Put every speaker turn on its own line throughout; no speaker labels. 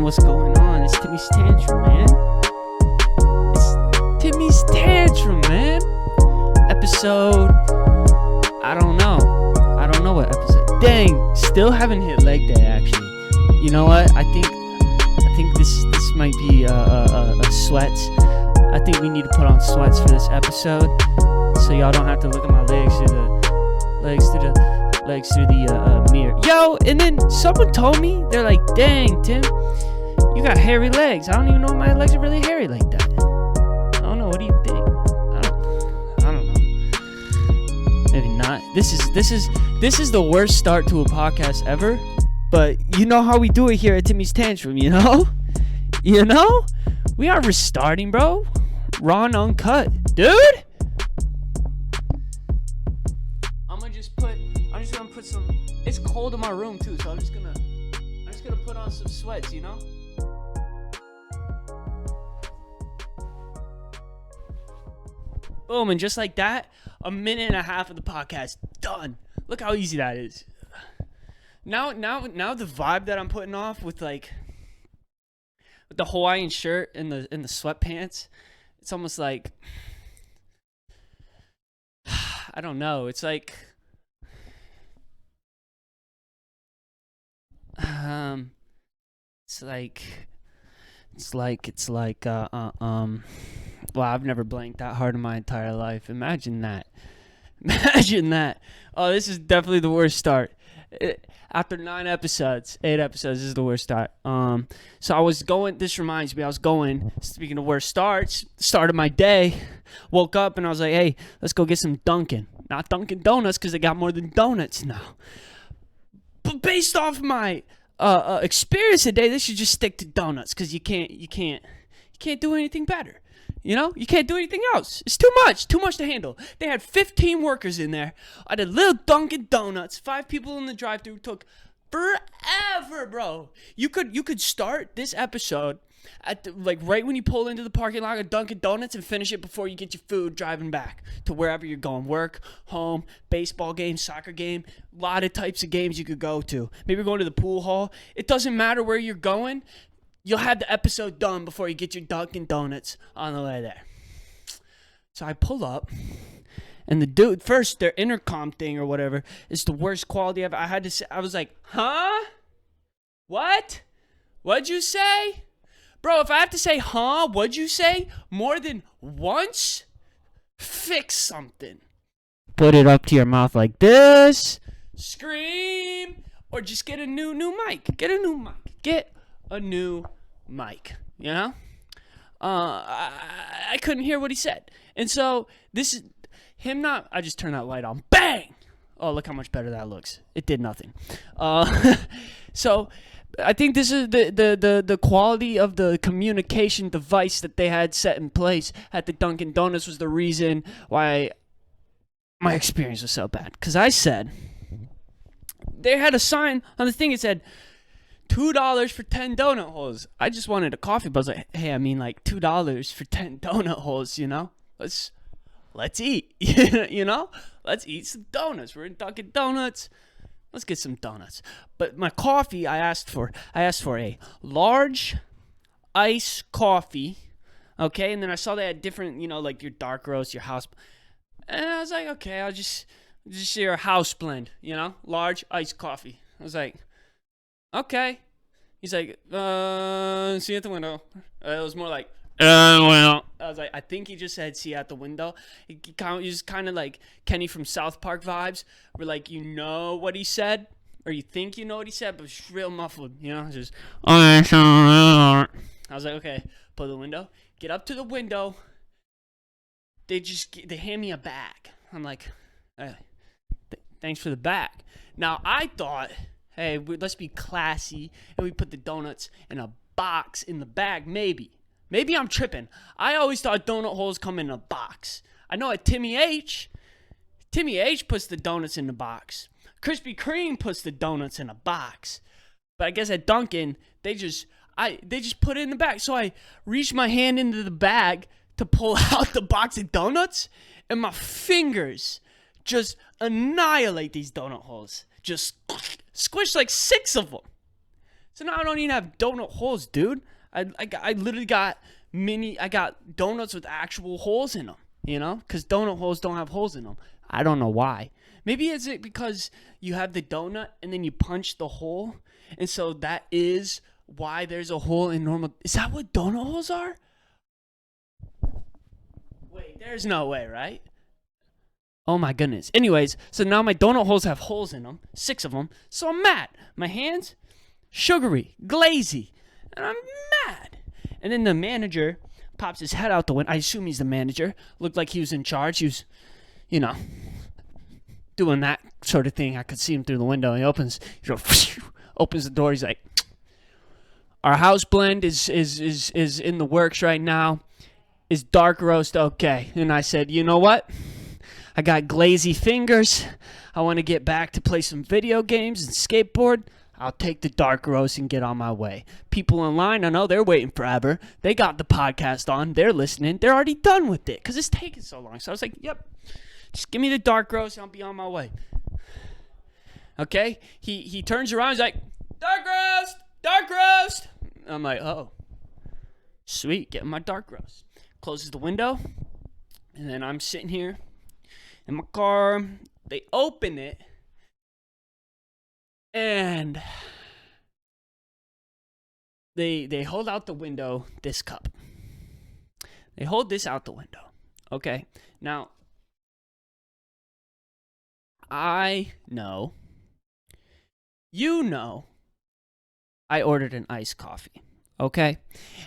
what's going on? It's Timmy's Tantrum, man. It's Timmy's Tantrum, man. Episode, I don't know what episode. Dang, still haven't hit leg day, actually. You know what? I think this might be a sweats. I think we need to put on sweats for this episode, so y'all don't have to look at my legs through the mirror. Yo, and then someone told me, they're like, dang, Tim, you got hairy legs. I don't even know if my legs are really hairy like that. I don't know. What do you think? I don't know. Maybe not. This is the worst start to a podcast ever. But you know how we do it here at Timmy's Tantrum, you know? You know? We are restarting, bro. Raw and uncut. Dude! I'm just gonna put some. It's cold in my room too, so I'm just gonna put on some sweats, you know? Boom, and just like that, a minute and a half of the podcast done. Look how easy that is. Now the vibe that I'm putting off with the Hawaiian shirt and the sweatpants, it's almost like I don't know. It's like well, I've never blanked that hard in my entire life. Imagine that. Oh, this is definitely the worst start. After 8 episodes, this is the worst start. So I was going, speaking of worst starts, start of my day, woke up and I was like, hey, let's go get some Dunkin. Not Dunkin Donuts, because they got more than donuts now. But based off my experience today, they should just stick to donuts, because you can't do anything better. You know, you can't do anything else. It's too much to handle. They had 15 workers in there. I did little Dunkin Donuts. 5 people in the drive-thru. Took forever, bro. You could start this episode at right when you pull into the parking lot of Dunkin Donuts and finish it before you get your food driving back to wherever you're going. Work, home, baseball game, soccer game. A lot of types of games you could go to. Maybe you're going to the pool hall. It doesn't matter where you're going. You'll have the episode done before you get your Dunkin Donuts on the way there. So I pull up, and the dude, first, their intercom thing or whatever is the worst quality ever. I had to say, I was like, huh? What? What'd you say? Bro, if I have to say, huh, what'd you say more than once, fix something. Put it up to your mouth like this, scream, or just get a new mic. Get a new mic, you know? I couldn't hear what he said. And so this is him not, I just turned that light on. Bang! Oh, look how much better that looks. It did nothing. So I think this is the quality of the communication device that they had set in place at the Dunkin Donuts was the reason why my experience was so bad. Because I said, they had a sign on the thing, it said, $2 for 10 donut holes. I just wanted a coffee, but I was like, hey, I mean like $2 for 10 donut holes, you know? Let's eat, you know? Let's eat some donuts. We're in Dunkin Donuts. Let's get some donuts. But my coffee, I asked for a large iced coffee, okay? And then I saw they had different, you know, like your dark roast, your house. And I was like, okay, I'll just your house blend, you know? Large iced coffee. I was like, okay. He's like, see you at the window. It was more like, well. I was like, I think he just said see you at the window. He just kind of like Kenny from South Park vibes. Where like, you know what he said, or you think you know what he said, but it's real muffled, you know? Just, I was like, okay, pull the window. Get up to the window. They hand me a bag. I'm like, hey, thanks for the bag. Now, I thought, hey, let's be classy, and we put the donuts in a box in the bag, maybe. Maybe I'm tripping. I always thought donut holes come in a box. I know at Timmy H puts the donuts in the box. Krispy Kreme puts the donuts in a box. But I guess at Dunkin', they just put it in the bag. So I reached my hand into the bag to pull out the box of donuts, and my fingers just annihilate these donut holes. Just squish like 6 of them. So now I don't even have donut holes, dude. I literally got donuts with actual holes in them, because donut holes don't have holes in them. I don't know why. Maybe it's because you have the donut and then you punch the hole, and so that is why there's a hole in normal. Is that what donut holes are? Wait, there's no way, right? Oh my goodness. Anyways, so now my donut holes have holes in them, 6 of them. So I'm mad. My hands, sugary, glazy, and I'm mad. And then the manager pops his head out the window. I assume he's the manager. Looked like he was in charge. He was, doing that sort of thing. I could see him through the window. He opens the door. He's like, "Our house blend is in the works right now. Is dark roast okay?" And I said, "You know what? I got glazy fingers. I want to get back to play some video games and skateboard. I'll take the dark roast and get on my way." People in line, I know they're waiting forever. They got the podcast on. They're listening. They're already done with it because it's taking so long. So I was like, "Yep, just give me the dark roast and I'll be on my way." Okay? He turns around. He's like, "Dark roast! Dark roast!" I'm like, "Oh, sweet. Getting my dark roast." Closes the window. And then I'm sitting here in my car. They open it. And they hold out the window this cup. They hold this out the window. Okay. Now, I know, I ordered an iced coffee. Okay.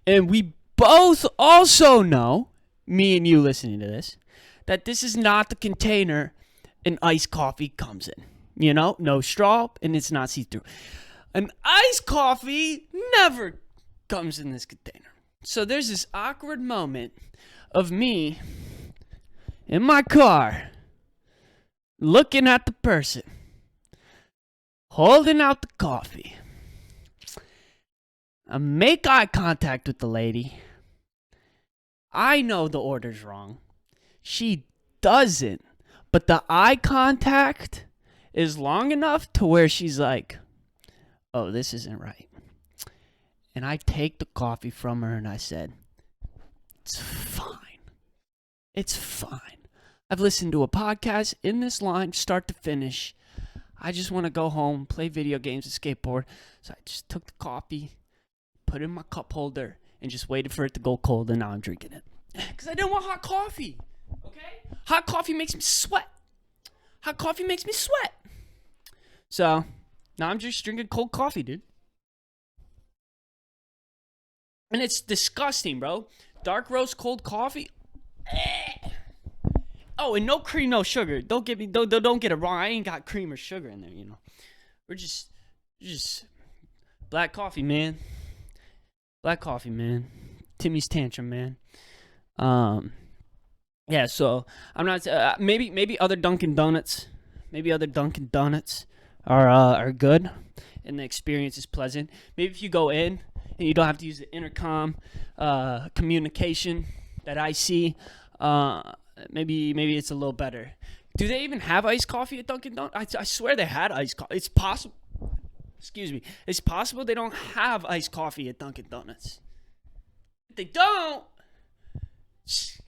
And we both also know, me and you listening to this, that this is not the container an iced coffee comes in. No straw, and it's not see-through. An iced coffee never comes in this container. So there's this awkward moment of me in my car looking at the person holding out the coffee. I make eye contact with the lady. I know the order's wrong. She doesn't. But the eye contact is long enough to where she's like, "Oh, this isn't right." And I take the coffee from her and I said, "It's fine. It's fine. I've listened to a podcast in this line, start to finish. I just want to go home, play video games and skateboard." So I just took the coffee, put it in my cup holder, and just waited for it to go cold, and now I'm drinking it. Because I didn't want hot coffee. Okay? Hot coffee makes me sweat. Hot coffee makes me sweat. So, now I'm just drinking cold coffee, dude. And it's disgusting, bro. Dark roast cold coffee. Oh, and no cream, no sugar. Don't get it wrong. I ain't got cream or sugar in there, We're just black coffee, man. Black coffee, man. Timmy's Tantrum, man. Yeah, so I'm not maybe other Dunkin Donuts. Maybe other Dunkin Donuts are good and the experience is pleasant. Maybe if you go in and you don't have to use the intercom communication that I see, maybe it's a little better. Do they even have iced coffee at Dunkin Donuts? I swear they had iced coffee. It's possible. Excuse me. It's possible they don't have iced coffee at Dunkin Donuts. If they don't,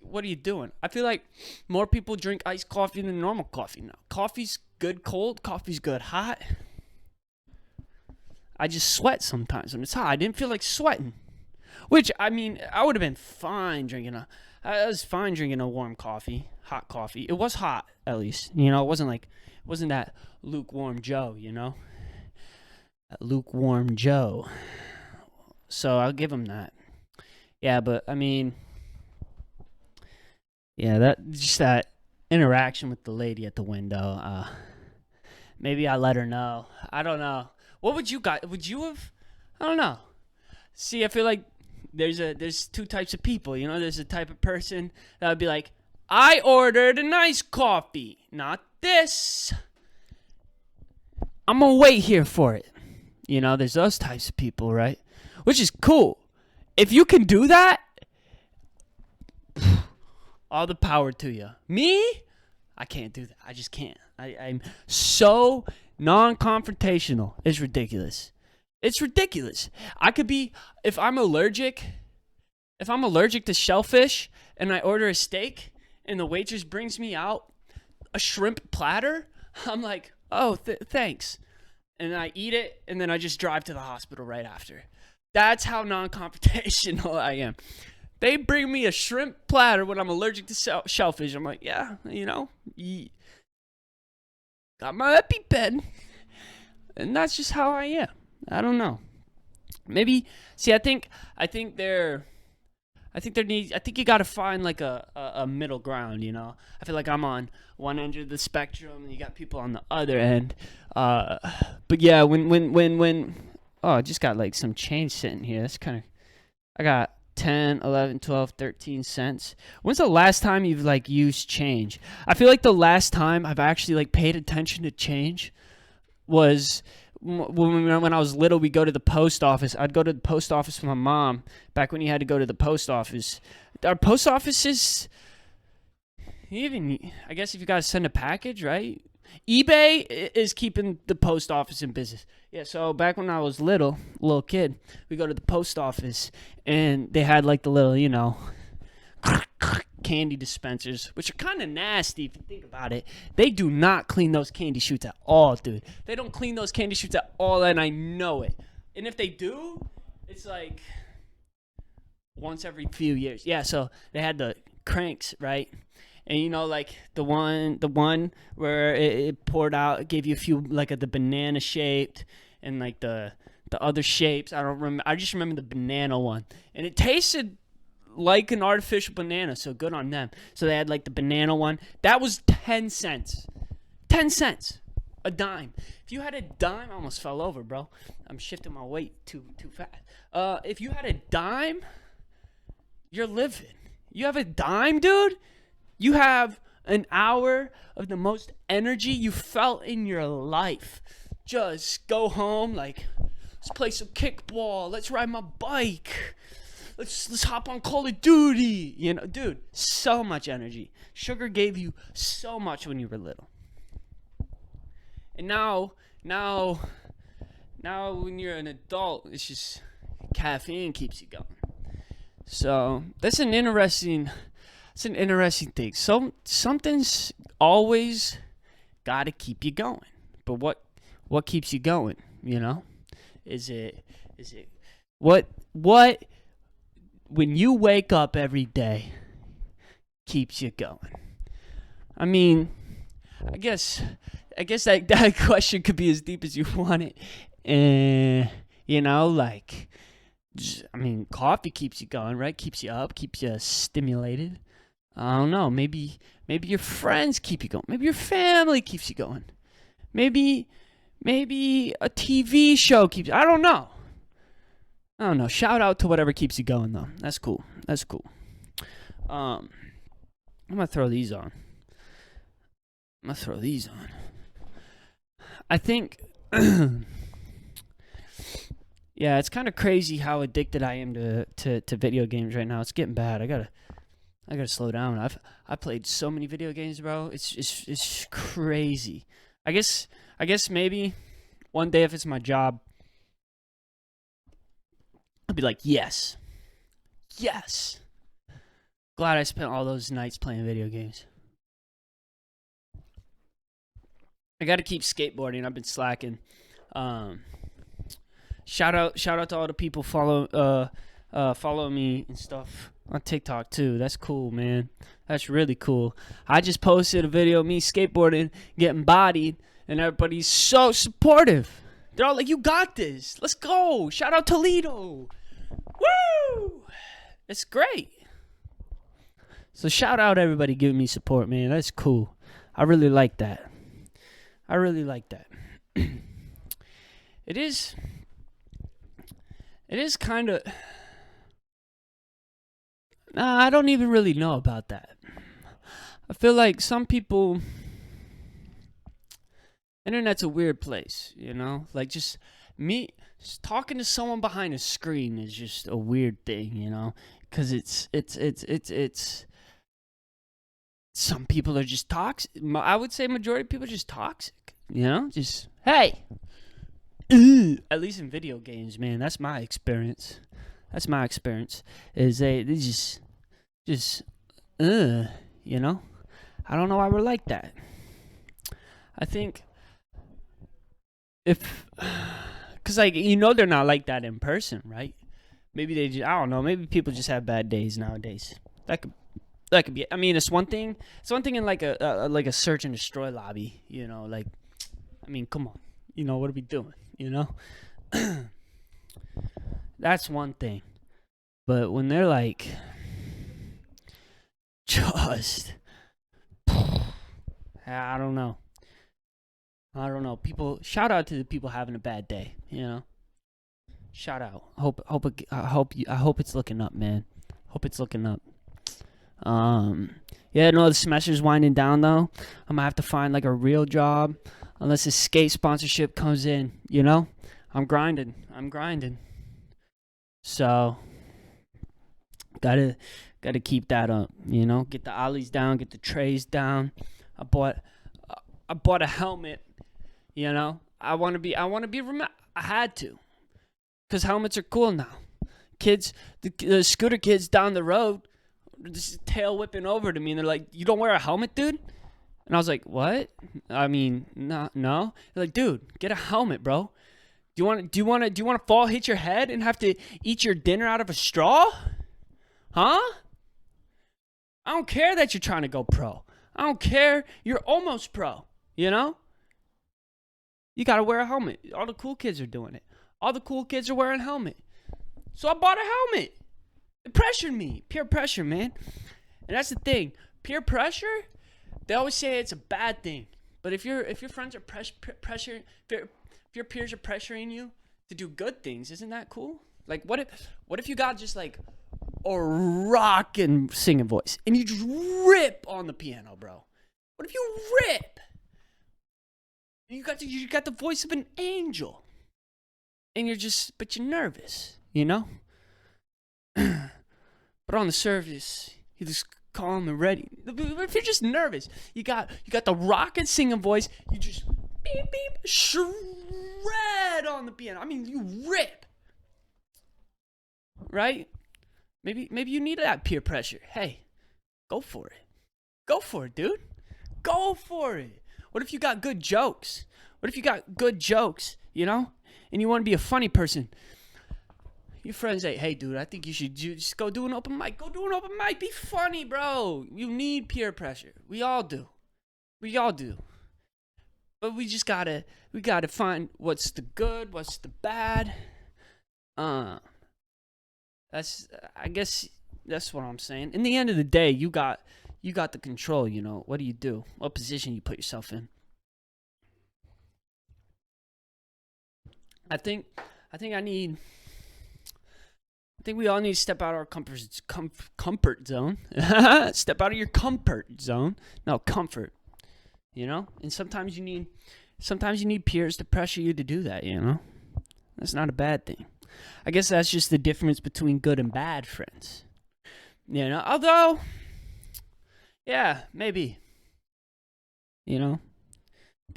what are you doing? I feel like more people drink iced coffee than normal coffee now. Coffee's good cold. Coffee's good hot. I just sweat sometimes when it's hot. I didn't feel like sweating. Which, I would have been fine drinking I was fine drinking a warm coffee, hot coffee. It was hot, at least. It wasn't that lukewarm Joe, That lukewarm Joe. So I'll give him that. Yeah, but that interaction with the lady at the window. Maybe I let her know. I don't know. What would you guys? Would you have? I don't know. See, I feel like there's two types of people. There's a type of person that would be like, "I ordered a nice coffee, not this. I'm gonna wait here for it." There's those types of people, right? Which is cool. If you can do that, all the power to you. Me, I can't do that. I just can't. I'm so non-confrontational. It's ridiculous. It's ridiculous. I could be if I'm allergic to shellfish and I order a steak and the waitress brings me out a shrimp platter, I'm like, oh, thanks. And I eat it, and then I just drive to the hospital right after. That's how non-confrontational I am. They bring me a shrimp platter when I'm allergic to shellfish. I'm like, yeah, got my EpiPen. And that's just how I am. I don't know. Maybe, see, I think you got to find like a middle ground, you know? I feel like I'm on one end of the spectrum and you got people on the other end. But yeah, when oh, I just got like some change sitting here. That's kind of, I got 10, 11, 12, 13 cents. When's the last time you've like used change? I feel like the last time I've actually like paid attention to change was when I was little. We go to the post office. I'd go to the post office with my mom back when you had to go to the post office. Our post offices, even, I guess if you got to send a package, right? eBay is keeping the post office in business. Yeah, so back when I was little kid, we go to the post office and they had like the little, you know, candy dispensers, which are kind of nasty if you think about it. They do not clean those candy chutes at all, dude. They don't clean those candy chutes at all, and I know it. And if they do, it's like once every few years. Yeah, so they had the cranks, right? And you know, like the one where it poured out, it gave you a few, like the banana shaped and like the other shapes. I don't remember. I just remember the banana one, and it tasted like an artificial banana, so good on them. So they had like the banana one. That was 10 cents. 10 cents. A dime. If you had a dime, I almost fell over, bro. I'm shifting my weight too fast. If you had a dime, you're living. You have a dime, dude? You have an hour of the most energy you felt in your life. Just go home, like, let's play some kickball. Let's ride my bike. Let's hop on Call of Duty. You know, dude, so much energy. Sugar gave you so much when you were little. And now when you're an adult, it's just caffeine keeps you going. So that's an interesting thing. So something's always got to keep you going. But what keeps you going? You know, is it what when you wake up every day keeps you going? I mean, I guess that question could be as deep as you want it. You know, like, I mean, coffee keeps you going, right? Keeps you up, keeps you stimulated. I don't know. Maybe your friends keep you going. Maybe your family keeps you going. Maybe a TV show keeps. I don't know. Shout out to whatever keeps you going, though. That's cool. I'm gonna throw these on. I think, yeah, it's kind of crazy how addicted I am to video games right now. It's getting bad. I gotta slow down. I played so many video games, bro. It's crazy. I guess maybe one day if it's my job, I'll be like, yes. Glad I spent all those nights playing video games. I got to keep skateboarding. I've been slacking. Shout out to all the people follow me and stuff on TikTok too. That's cool, man. That's really cool. I just posted a video of me skateboarding, getting bodied, and everybody's so supportive. They're all like, "You got this. Let's go." Shout out Toledo. Woo! It's great. So shout out everybody giving me support, man. That's cool. I really like that. It is kind of... I don't even really know about that. I feel like some people... Internet's a weird place, you know? Like, just talking to someone behind a screen is just a weird thing, you know? Because it's some people are just toxic. I would say majority of people are just toxic, you know? Just, hey, At least in video games, man. That's my experience. Is they just you know. I don't know why we're like that. I think cause like they're not like that in person, right? Maybe they just, I don't know. Maybe people just have bad days nowadays. That could be. I mean, it's one thing. It's one thing in like a search and destroy lobby. Like, I mean, come on. What are we doing? That's one thing. But when they're like, just, I don't know. People, shout out to the people having a bad day. Shout out. I hope it's looking up, man. Hope it's looking up. Yeah, no, the semester's winding down though. I'm gonna have to find like a real job, unless a skate sponsorship comes in. I'm grinding. So gotta keep that up. Get the ollies down, get the trays down. I bought a helmet. I want to be. I had to. Because helmets are cool now. Kids, the scooter kids down the road, just tail whipping over to me, and they're like, "You don't wear a helmet, dude?" And I was like, "What? I mean, no." They're like, "Dude, get a helmet, bro. Do you want to fall, hit your head, and have to eat your dinner out of a straw? Huh? I don't care that you're trying to go pro. I don't care. You're almost pro. You gotta wear a helmet. All the cool kids are doing it. All the cool kids are wearing a helmet. So I bought a helmet. It pressured me. Peer pressure, man. And that's the thing. Peer pressure, they always say it's a bad thing. But if your friends are if your peers are pressuring you to do good things, isn't that cool? Like, what if you got just like a rockin' singing voice and you just rip on the piano, bro? What if you rip? You got the voice of an angel. And but you're nervous, But on the surface, you're just calm and ready. If you're just nervous, you got the rocket singing voice. You just beep beep shred on the piano. I mean, you rip, right? Maybe you need that peer pressure. Hey, go for it, dude. Go for it. What if you got good jokes? And you want to be a funny person? Your friends say, "Hey, dude, I think you should just go do an open mic. Be funny, bro. You need peer pressure. We all do. But we gotta find what's the good, what's the bad. I guess that's what I'm saying. In the end of the day, you got the control. What do you do? What position you put yourself in? I think we all need to step out of our comfort zone. Step out of your comfort zone. No, comfort. And sometimes you need peers to pressure you to do that. That's not a bad thing. I guess that's just the difference between good and bad friends. Although, yeah, maybe. But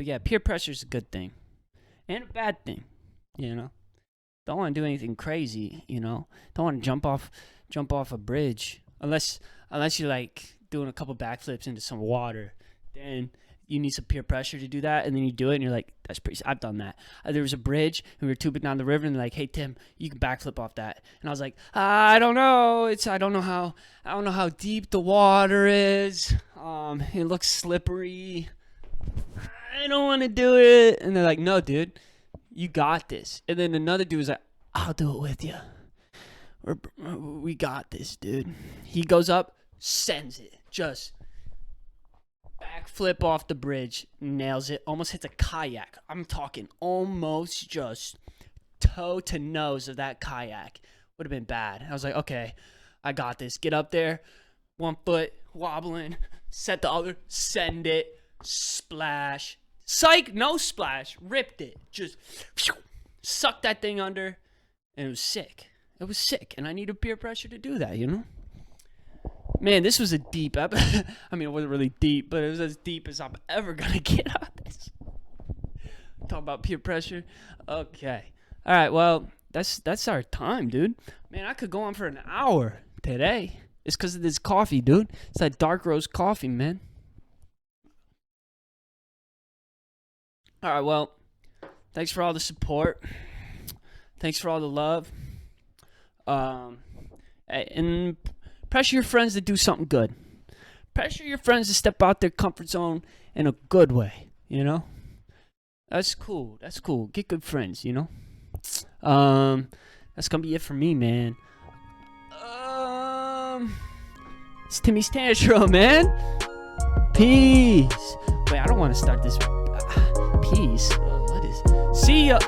yeah, peer pressure is a good thing and a bad thing. Don't want to do anything crazy. Don't want to jump off a bridge unless you're like doing a couple backflips into some water. Then you need some peer pressure to do that, and then you do it, and you're like, "That's pretty. I've done that." There was a bridge, and we were tubing down the river, and they're like, "Hey Tim, you can backflip off that." And I was like, "I don't know. I don't know how deep the water is. It looks slippery. I don't want to do it." And they're like, "No, dude. You got this." And then another dude was like, "I'll do it with you. We got this, dude." He goes up, sends it, just backflip off the bridge, nails it, almost hits a kayak. I'm talking almost just toe to nose of that kayak. Would have been bad. I was like, "Okay, I got this." Get up there, one foot wobbling, set the other, send it, splash. Psych, no splash, ripped it, just sucked that thing under, and it was sick. And I needed peer pressure to do that, Man, this was a deep episode. I mean, it wasn't really deep, but it was as deep as I'm ever gonna get on this. Talk about peer pressure. Okay. All right. Well, that's our time, dude. Man, I could go on for an hour today. It's because of this coffee, dude. It's that dark roast coffee, man. All right. Well, thanks for all the support. Thanks for all the love. And pressure your friends to do something good. Pressure your friends to step out their comfort zone in a good way. You know. That's cool. That's cool. Get good friends, you know? That's gonna be it for me, man. It's Timmy's Tantrum, man. Peace. Wait, I don't want to start this. Peace. What is? See ya.